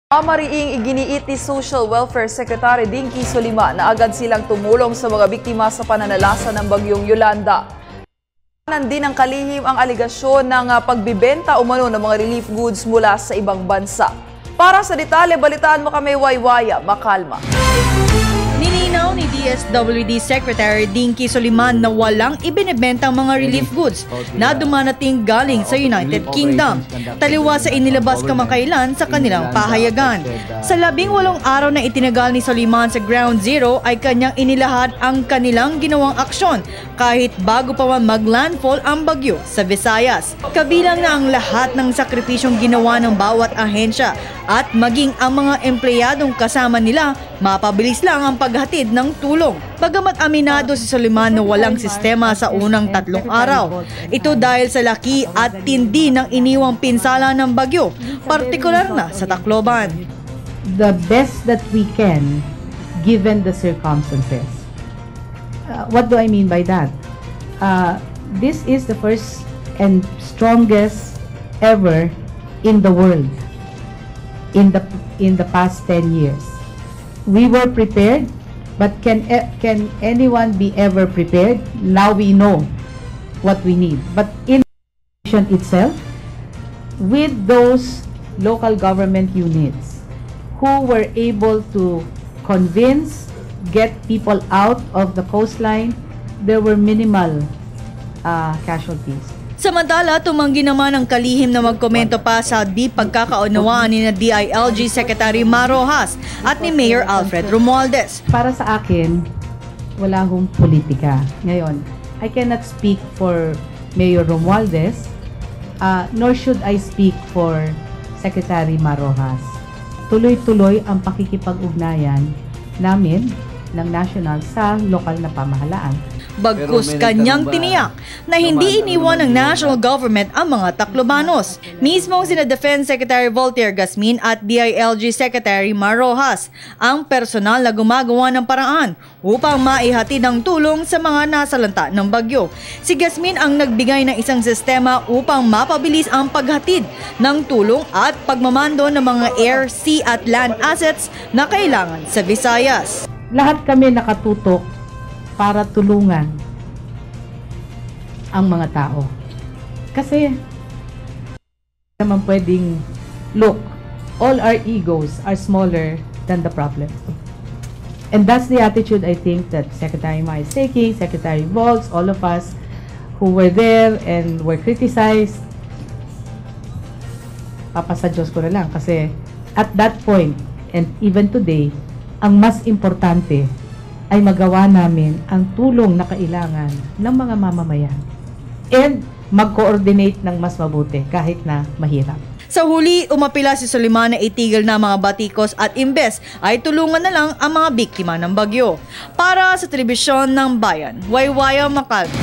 Mariing iginiit ni Social Welfare Secretary Dinky Soliman na agad silang tumulong sa mga biktima sa pananalasa ng bagyong Yolanda. Din ang kalihim ang aligasyon ng pagbibenta umano ng mga relief goods mula sa ibang bansa. Para sa detalye, balitaan mo kami Waywaya Makalma. Nininaw ni DSWD Secretary Dinky Soliman na walang ibinebentang mga relief goods na dumarating galing sa United Kingdom, taliwa sa inilabas kamakailan sa kanilang pahayagan. Sa 18 araw na itinagal ni Soliman sa Ground Zero ay kanyang inilahad ang kanilang ginawang aksyon kahit bago pa man maglandfall ang bagyo sa Visayas. Kabilang na ang lahat ng sakripisyong ginawa ng bawat ahensya at maging ang mga empleyadong kasama nila, mapabilis lang ang paghatid ng tulong. Bagamat aminado si Soliman na walang sistema sa unang 3 araw, ito dahil sa laki at tindi ng iniwang pinsala ng bagyo, partikular na sa Tacloban. The best that we can given the circumstances. What do I mean by that? This is the first and strongest ever in the world in the past 10 years. We were prepared, but can anyone be ever prepared? Now we know what we need. But in itself, with those local government units who were able to convince, get people out of the coastline, there were minimal casualties. Samantala, tumanggi naman ang kalihim na magkomento pa sa di pagkakaunawaan ni DILG Secretary Mar Rojas at ni Mayor Alfred Romualdez. Para sa akin, wala hong politika. Ngayon, I cannot speak for Mayor Romualdez, nor should I speak for Secretary Mar Rojas. Tuloy-tuloy ang pakikipag-ugnayan namin ng national sa lokal na pamahalaan. Bagkus kanyang tiniyak na hindi iniwan ng national government ang mga Taclobanos. Mismong sina Defense Secretary Voltaire Gasmin at DILG Secretary Mar Rojas ang personal na gumagawa ng paraan upang maihatid ang tulong sa mga nasalanta ng bagyo. Si Gasmin ang nagbigay ng isang sistema upang mapabilis ang paghatid ng tulong at pagmamando ng mga air, sea at land assets na kailangan sa Visayas. Lahat kami nakatutok para tulungan ang mga tao. Kasi naman pwedeng, look, all our egos are smaller than the problem. And that's the attitude I think that Secretary Ma is taking, Secretary Volz, all of us who were there and were criticized. Papasa Diyos ko na lang kasi at that point and even today, ang mas importante ay magawa namin ang tulong na kailangan ng mga mamamayan and mag-coordinate ng mas mabuti kahit na mahirap. Sa huli, umapila si Soliman na itigil na mga batikos at imbes ay tulungan na lang ang mga biktima ng bagyo. Para sa Telebisyon ng Bayan, Waywaya Makalma.